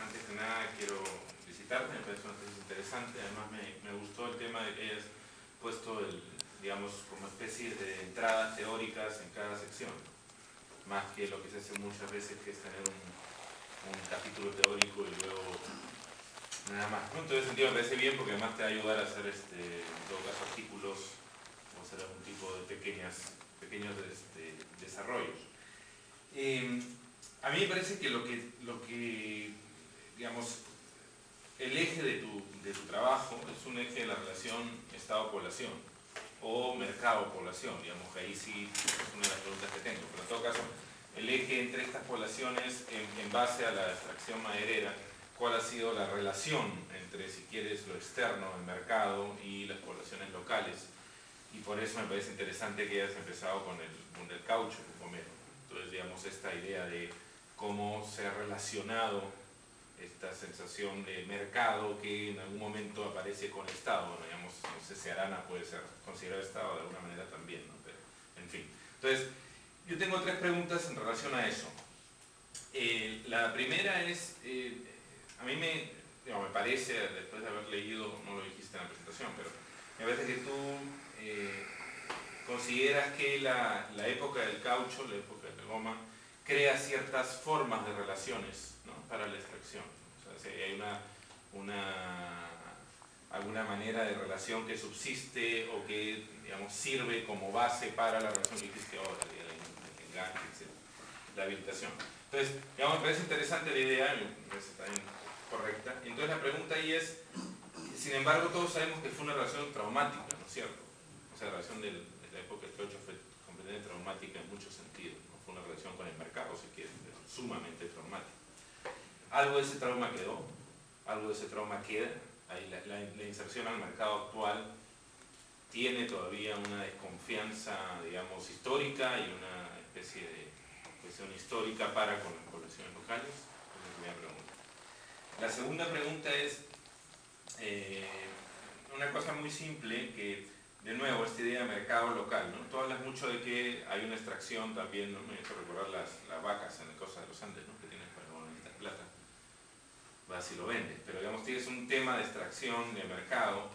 antes que nada quiero felicitarte, me parece una tesis interesante. Además me gustó el tema de que hayas puesto, digamos, como especies de entradas teóricas en cada sección, más que lo que se hace muchas veces, que es tener un capítulo teórico y luego nada más, ¿no? Entonces, en ese sentido me parece bien, porque además te va a ayudar a hacer, en todo caso, artículos o hacer algún tipo de pequeños desarrollos. A mí me parece que lo que digamos, el eje de tu trabajo es un eje de la relación Estado-población o mercado-población, digamos que ahí sí es una de las preguntas que tengo, pero en todo caso el eje entre estas poblaciones en base a la extracción maderera, ¿cuál ha sido la relación entre, si quieres, lo externo, el mercado y las poblaciones locales? Y por eso me parece interesante que hayas empezado con el caucho, Homero. Entonces, digamos, esta idea de cómo se ha relacionado esta sensación de mercado que en algún momento aparece con Estado. Bueno, digamos, no sé si Arana puede ser considerado Estado de alguna manera también, ¿no? Pero, en fin. Entonces, yo tengo tres preguntas en relación a eso. La primera es, a mí me parece, después de haber leído, no lo dijiste en la presentación, pero me parece que tú consideras que la época del caucho, la época de la goma, crea ciertas formas de relaciones, ¿no?, para la extracción. O sea, si hay alguna manera de relación que subsiste o que, digamos, sirve como base para la relación que dijiste ahora, el enganche, etc., la habilitación. Entonces, digamos, me parece interesante la idea, me parece también correcta. Entonces la pregunta ahí es, sin embargo, todos sabemos que fue una relación traumática, ¿no es cierto? O sea, la relación de la época del caucho fue completamente traumática en muchos sentidos, ¿no? Fue una relación con el mercado, si quieres, sumamente traumática. Algo de ese trauma quedó, algo de ese trauma queda. Ahí la inserción al mercado actual tiene todavía una desconfianza, digamos, histórica y una especie de cuestión histórica para con las poblaciones locales. Esa es la primera pregunta. La segunda pregunta es una cosa muy simple, que de nuevo esta idea de mercado local, ¿no? Tú hablas mucho de que hay una extracción también, ¿no? Me he hecho recordar las vacas en la costa de los Andes, ¿no?, que tienes para necesitar plata, vas y lo vendes, pero digamos tienes un tema de extracción de mercado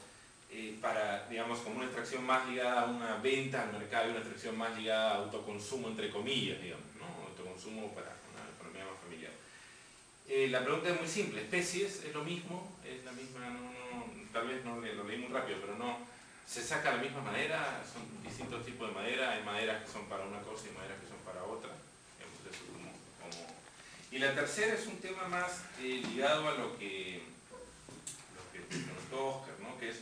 para, digamos, como una extracción más ligada a una venta al mercado y una extracción más ligada a autoconsumo, entre comillas, digamos, ¿no?, autoconsumo para una economía más familiar. La pregunta es muy simple, ¿especies es lo mismo? ¿Es la misma? Tal vez no lo leí muy rápido, pero no. ¿Se saca de la misma madera? ¿Son distintos tipos de madera? ¿Hay maderas que son para una cosa y maderas que son para otra? Eso como... Y la tercera es un tema más ligado a lo que preguntó Oscar, ¿no?, que es,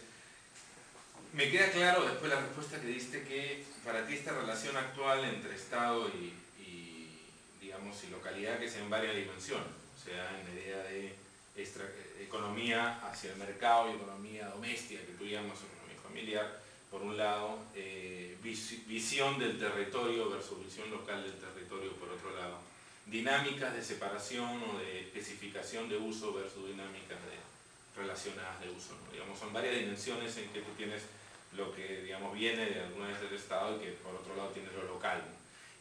me queda claro después de la respuesta que diste que para ti esta relación actual entre Estado y digamos, y localidad, que sea en varias dimensiones, o sea, en la idea de economía hacia el mercado y economía doméstica, que tú llamas economía familiar, por un lado, visión del territorio versus visión local del territorio, por otro lado, dinámicas de separación o de especificación de uso versus dinámicas relacionadas de uso, ¿no? Digamos, son varias dimensiones en que tú tienes lo que, digamos, viene de alguna vez del Estado y que por otro lado tienes lo local, ¿no?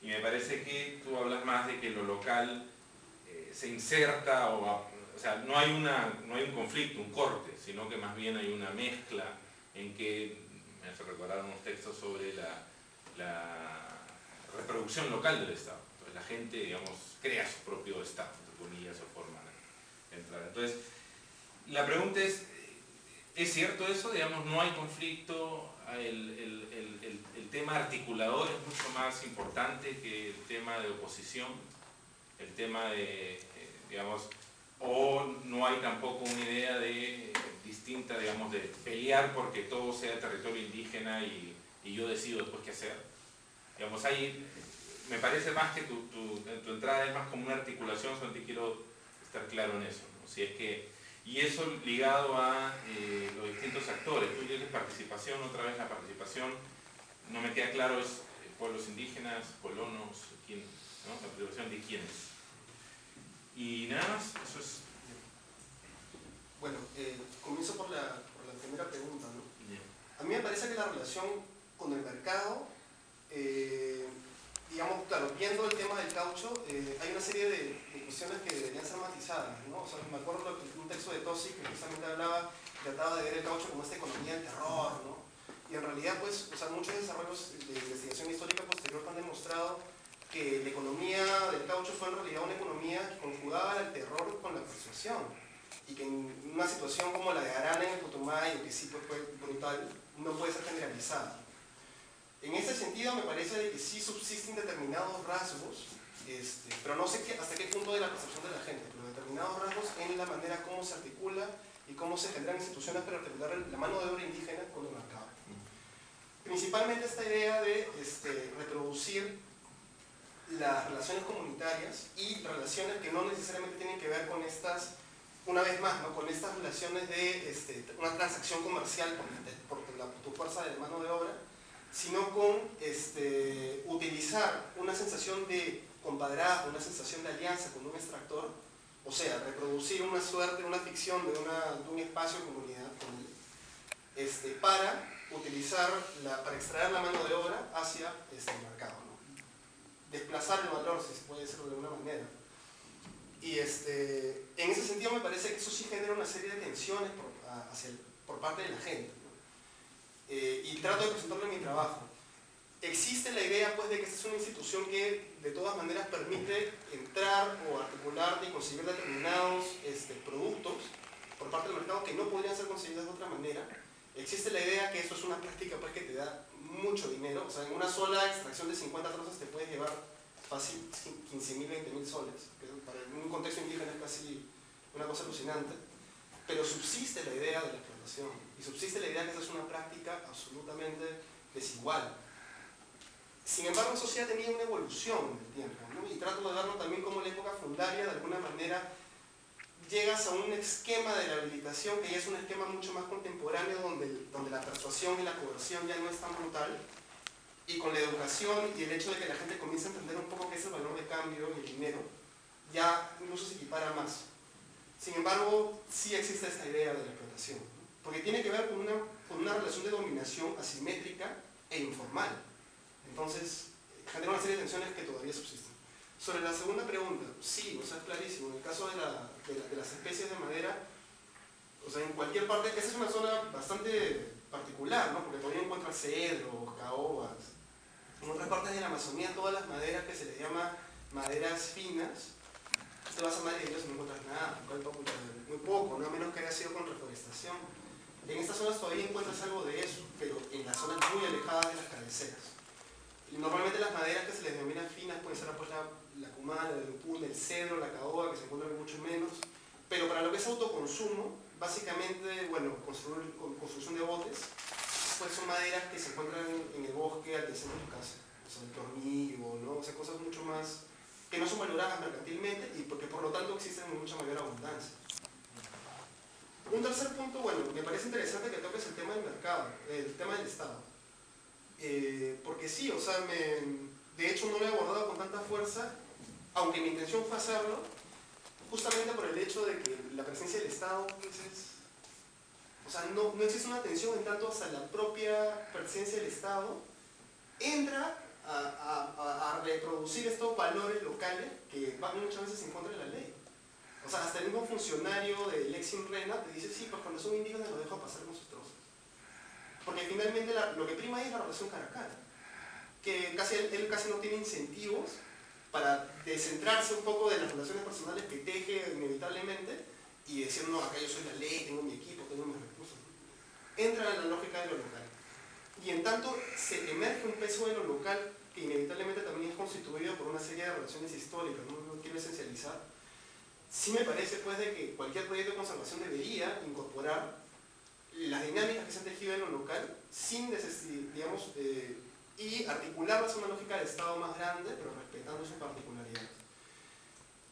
Y me parece que tú hablas más de que lo local se inserta, o sea, no hay un conflicto, un corte, sino que más bien hay una mezcla en que, me hace recordar unos textos sobre la reproducción local del Estado. Entonces la gente, digamos, crea su propio Estado, entre comillas, o forma de entrar. Entonces, la pregunta ¿es cierto eso? Digamos, no hay conflicto, el tema articulador es mucho más importante que el tema de oposición, el tema de, digamos, o no hay tampoco una idea distinta, digamos, de pelear porque todo sea territorio indígena y yo decido después qué hacer. Digamos, ahí me parece más que tu entrada es más como una articulación, solamente quiero estar claro en eso, ¿no? Si es que, y eso ligado a los distintos actores. Tú dices participación, otra vez la participación, no me queda claro, es pueblos indígenas, colonos, ¿quién? ¿No? La participación de quiénes. Y nada más, eso es. Bueno, comienzo por la primera pregunta, ¿no? Yeah. A mí me parece que la relación con el mercado, digamos, claro, viendo el tema del caucho, hay una serie de posiciones que deberían ser matizadas, ¿no? O sea, me acuerdo de un texto de Tosi que justamente trataba de ver el caucho como esta economía del terror, ¿no? Y en realidad, pues, o sea, muchos desarrollos de investigación histórica posterior han demostrado que la economía del caucho fue en realidad una economía que conjugaba el terror con la persuasión, y que en una situación como la de Arana en el Putumayo, que sí pues, fue brutal, no puede ser generalizada. En ese sentido me parece de que sí subsisten determinados rasgos, pero no sé hasta qué punto de la percepción de la gente, pero determinados rasgos en la manera como se articula y cómo se generan instituciones para articular la mano de obra indígena con el mercado. Principalmente esta idea de reproducir las relaciones comunitarias y relaciones que no necesariamente tienen que ver con estas, una vez más, ¿no? Con estas relaciones de una transacción comercial por tu fuerza de mano de obra, sino con utilizar una sensación de compadrazgo, una sensación de alianza con un extractor, o sea, reproducir una suerte, una ficción de un espacio de comunidad con él, para utilizar, para extraer la mano de obra hacia el mercado, ¿no? Desplazar el valor, si se puede decirlo de alguna manera. Y en ese sentido me parece que eso sí genera una serie de tensiones por parte de la gente, ¿no? Y trato de presentarlo en mi trabajo. Existe la idea pues, de que esta es una institución que de todas maneras permite entrar o articular y conseguir determinados productos por parte del mercado que no podrían ser conseguidos de otra manera. Existe la idea que esto es una práctica pues, que te da mucho dinero, o sea, en una sola extracción de 50 trozos te puedes llevar fácil 15.000, 20.000 soles, que para un contexto indígena es casi una cosa alucinante, pero subsiste la idea de la explotación y subsiste la idea que esta es una práctica absolutamente desigual. Sin embargo, eso sí ha tenido una evolución en el tiempo, ¿no? Y trato de verlo también como la época fundaria, de alguna manera llegas a un esquema de la habilitación que ya es un esquema mucho más contemporáneo donde la persuasión y la coerción ya no es tan brutal, y con la educación y el hecho de que la gente comience a entender un poco qué es el valor de cambio y el dinero, ya incluso se equipara más. Sin embargo, sí existe esta idea de la explotación, ¿no? Porque tiene que ver con una relación de dominación asimétrica e informal. Entonces, genera una serie de tensiones que todavía subsisten. Sobre la segunda pregunta, sí, o sea, es clarísimo. En el caso de las especies de madera, o sea, en cualquier parte, esa es una zona bastante particular, ¿no? Porque todavía encuentras cedros, caobas. En otras partes de la Amazonía, todas las maderas que se les llama maderas finas, te vas a Madrid y no encuentras nada, muy poco, ¿no? A menos que haya sido con reforestación. En estas zonas todavía encuentras algo de eso, pero en las zonas muy alejadas de las cabeceras. Y normalmente las maderas que se les denominan finas pueden ser pues, la cumana, el lupún, el cedro, la caoba, que se encuentran mucho menos. Pero para lo que es autoconsumo, básicamente, bueno, construcción de botes, pues son maderas que se encuentran en el bosque adyacente a tu casa. O sea, el tornillo, ¿no? O sea, cosas mucho más que no son valoradas mercantilmente y porque por lo tanto existen en mucha mayor abundancia. Un tercer punto, bueno, me parece interesante que toques el tema del mercado, el tema del Estado. Porque sí, o sea, de hecho no lo he abordado con tanta fuerza, aunque mi intención fue hacerlo, justamente por el hecho de que la presencia del Estado, o sea, no existe una atención en tanto hasta la propia presencia del Estado entra a reproducir estos valores locales que muchas veces se encuentran en la ley. O sea, hasta el mismo funcionario de Lex Rena te dice, sí, pues cuando son indígenas los dejo pasar con sus trozos. Porque finalmente lo que prima ahí es la relación cara a cara. Que él casi no tiene incentivos para descentrarse un poco de las relaciones personales que teje inevitablemente y decir, no, acá yo soy la ley, tengo mi equipo, tengo mis recursos. Entra en la lógica de lo local. Y en tanto se emerge un peso de lo local que inevitablemente también es constituido por una serie de relaciones históricas, no quiero esencializar. Sí me parece pues de que cualquier proyecto de conservación debería incorporar las dinámicas que se han tejido en lo local sin digamos, y articularlas a una lógica de Estado más grande, pero respetando sus particularidades.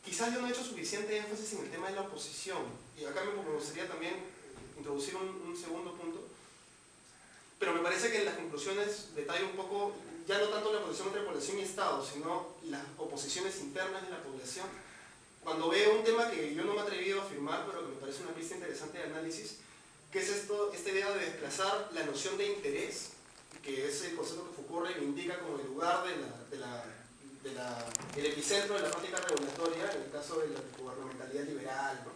Quizás yo no he hecho suficiente énfasis en el tema de la oposición, y acá me gustaría también introducir un segundo punto, pero me parece que en las conclusiones detalla un poco, ya no tanto la oposición entre población y Estado, sino las oposiciones internas de la población. Cuando veo un tema que yo no me he atrevido a afirmar, pero que me parece una pista interesante de análisis, que es esta idea de desplazar la noción de interés, que es el concepto que Foucault reivindica como el lugar el epicentro de la práctica regulatoria, en el caso de la gubernamentalidad liberal, ¿no?